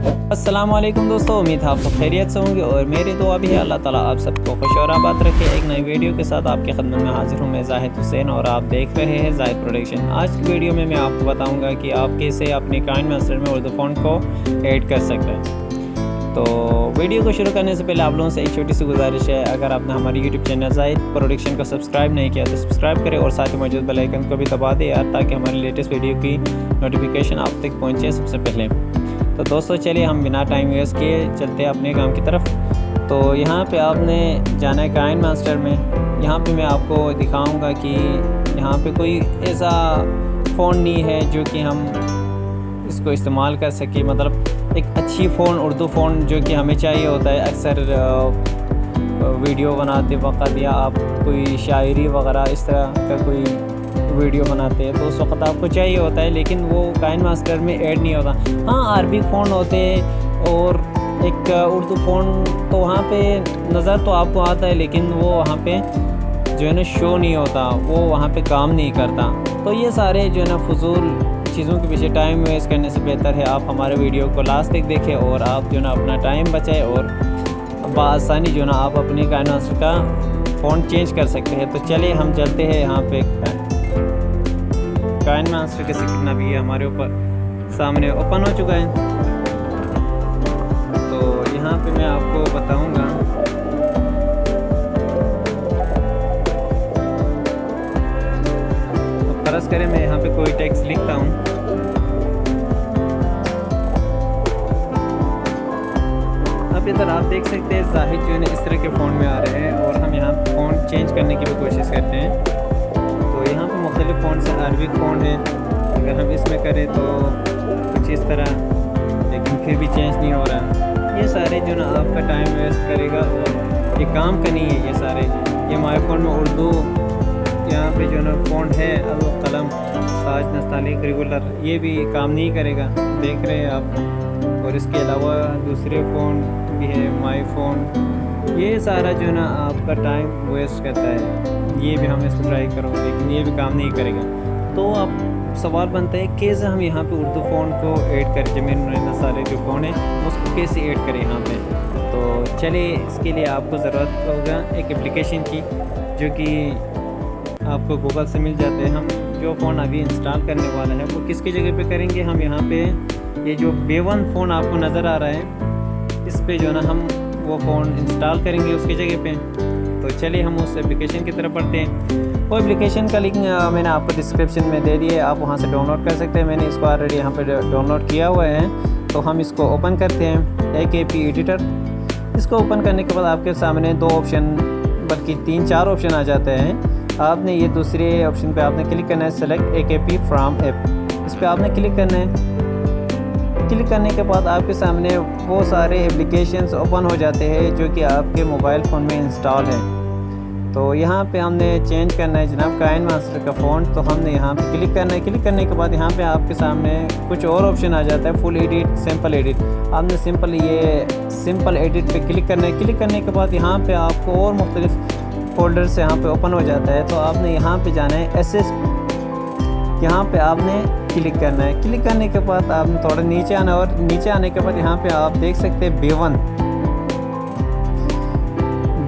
अस्सलाम वालेकुम दोस्तों, उम्मीद है आप सब खैरियत से होंगे और मेरी दुआ भी है अल्लाह ताला आप सबको खुश और आबाद रखे। एक नई वीडियो के साथ आपकी खिदमत में हाजिर हूँ मैं जाहिद हुसैन और आप देख रहे हैं जाहिद प्रोडक्शन। आज की वीडियो में मैं आपको बताऊंगा कि आप कैसे अपने काइन मास्टर में उर्दू फ़ॉन्ट को ऐड कर सकते हैं। तो वीडियो को शुरू करने से पहले आप लोगों से एक छोटी सी गुजारिश है, अगर आपने हमारे यूट्यूब चैनल जाहिद प्रोडक्शन को सब्सक्राइब नहीं किया तो सब्सक्राइब करें और साथ ही मौजूद बेल आइकन को भी दबा दें यार, ताकि हमारी लेटेस्ट वीडियो की नोटिफिकेशन आप तक पहुँचे सबसे पहले। तो दोस्तों चलिए हम बिना टाइम वेस्ट किए चलते हैं अपने काम की तरफ। तो यहाँ पे आपने जाना है काइन मास्टर में। यहाँ पे मैं आपको दिखाऊंगा कि यहाँ पे कोई ऐसा फ़ोन नहीं है जो कि हम इसको इस्तेमाल कर सके, मतलब एक अच्छी फ़ोन उर्दू फ़ोन जो कि हमें चाहिए होता है अक्सर वीडियो बनाते वक्त, या आप कोई शायरी वगैरह इस तरह का कोई वीडियो बनाते हैं तो उस वक्त आपको चाहिए होता है, लेकिन वो काइन मास्टर में ऐड नहीं होता। हाँ, अरबी फ़ोन होते हैं और एक उर्दू फ़ोन, तो वहाँ पे नज़र तो आपको आता है लेकिन वो वहाँ पे जो है ना शो नहीं होता, वो वहाँ पे काम नहीं करता। तो ये सारे जो है ना फजूल चीज़ों के पीछे टाइम वेस्ट करने से बेहतर है आप हमारे वीडियो को लास्ट तक देखें और आप जो है ना अपना टाइम बचाएं और बआसानी जो है ना आप अपनी काइन मास्टर का फ़ोन चेंज कर सकते हैं। तो चलिए हम चलते हैं यहाँ पे काइन मास्टर का स्क्रीन अभी हमारे ऊपर सामने ओपन हो चुका है। तो यहाँ पे मैं आपको बताऊंगा तो फर्ज करें मैं यहाँ पे कोई टेक्स्ट लिखता हूँ। अब इधर आप देख सकते हैं जाहिद जो है ना इस तरह के फ़ोन में आ रहे हैं और हम यहाँ फ़ोन चेंज करने की भी कोशिश करते हैं। तो यहाँ पे मुख्तलिफ़ फ़ोन से अरबिक फ़ोन है, अगर हम इसमें करें तो कुछ इस तरह, लेकिन फिर भी चेंज नहीं हो रहा। ये सारे जो ना आपका टाइम वेस्ट करेगा और ये काम का नहीं है। ये सारे ये माई फ़ोन में उर्दू यहाँ पे जो ना फ़ोन है अल कलम साज नस्तालिक रेगुलर, ये भी काम नहीं करेगा, देख रहे हैं आप। और इसके अलावा दूसरे फ़ोन भी है माई फ़ोन, ये सारा जो ना आपका टाइम वेस्ट करता है। ये भी हम इसको ट्राई करो लेकिन ये भी काम नहीं करेगा। तो अब सवाल बनता है कैसे हम यहाँ पे उर्दू फ़ोन को ऐड करें, जमीन सारे जो फ़ोन है उसको कैसे ऐड करें यहाँ पे। तो चलिए इसके लिए आपको ज़रूरत होगा एक एप्लीकेशन की जो कि आपको गूगल से मिल जाते हैं। हम जो फ़ोन अभी इंस्टॉल करने वाला है वो किसकी जगह पे करेंगे, हम यहाँ पे ये जो B1 फ़ोन आपको नज़र आ रहा है इस पे जो ना हम वो फ़ोन इंस्टॉल करेंगे उसकी जगह पे। तो चलिए हम उस एप्लीकेशन की तरफ बढ़ते हैं। वो एप्लीकेशन का लिंक मैंने आपको डिस्क्रिप्शन में दे दिया है, आप वहाँ से डाउनलोड कर सकते हैं। मैंने इसको ऑलरेडी यहाँ पे डाउनलोड किया हुआ है। तो हम इसको ओपन करते हैं AKP एडिटर। इसको ओपन करने के बाद आपके सामने दो ऑप्शन बल्कि 3-4 ऑप्शन आ जाते हैं। आपने ये दूसरे ऑप्शन पे आपने क्लिक करना है, सेलेक्ट AKP फ्रॉम ऐप, इस पर आपने क्लिक करना है। क्लिक करने के बाद आपके सामने वो सारे एप्लीकेशंस ओपन हो जाते हैं जो कि आपके मोबाइल फ़ोन में इंस्टॉल है। तो यहाँ पे हमने चेंज करना है जनाब काइन मास्टर का फ़ोन, तो हमने यहाँ पे क्लिक करना है। क्लिक करने के बाद यहाँ पे आपके सामने कुछ और ऑप्शन आ जाता है, फुल एडिट, सिंपल एडिट। आपने सिंपल एडिट पे क्लिक करना है। क्लिक करने के बाद यहाँ पे आपको और मुख्तलिफ फोल्डर्स यहाँ पे ओपन हो जाता है। तो आपने यहाँ पे जाना है SS, यहाँ पे आपने क्लिक करना है। क्लिक करने के बाद आपने थोड़ा नीचे आना और नीचे आने के बाद यहाँ पे आप देख सकते हैं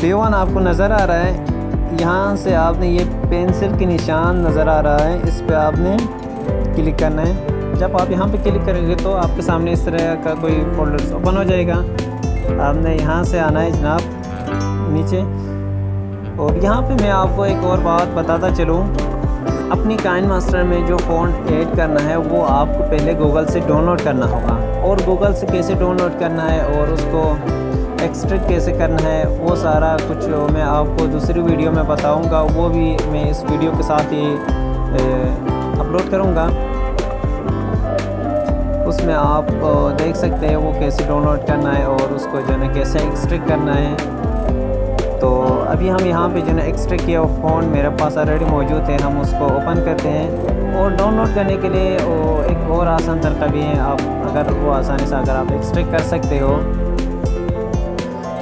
B1 आपको नज़र आ रहा है। यहाँ से आपने ये पेंसिल के निशान नज़र आ रहा है, इस पे आपने क्लिक करना है। जब आप यहाँ पे क्लिक करेंगे तो आपके सामने इस तरह का कोई फोल्डर ओपन हो जाएगा। आपने यहाँ से आना है जनाब नीचे, और यहाँ पे मैं आपको एक और बात बताता चलूँ, अपनी काइन मास्टर में जो फ़ोन ऐड करना है वो आपको पहले गूगल से डाउनलोड करना होगा, और गूगल से कैसे डाउनलोड करना है और उसको एक्सट्रैक्ट कैसे करना है वो सारा कुछ मैं आपको दूसरी वीडियो में बताऊंगा, वो भी मैं इस वीडियो के साथ ही अपलोड करूंगा। उसमें आप देख सकते हैं वो कैसे डाउनलोड करना है और उसको जो है कैसे एक्सट्रैक्ट करना है। तो अभी हम यहाँ पे जो है एक्सट्रैक्ट किया फ़ोन मेरे पास ऑलरेडी मौजूद है, हम उसको ओपन करते हैं। और डाउनलोड करने के लिए एक और आसान तरीका भी है, आप अगर वो आसानी से अगर आप एक्सट्रैक्ट कर सकते हो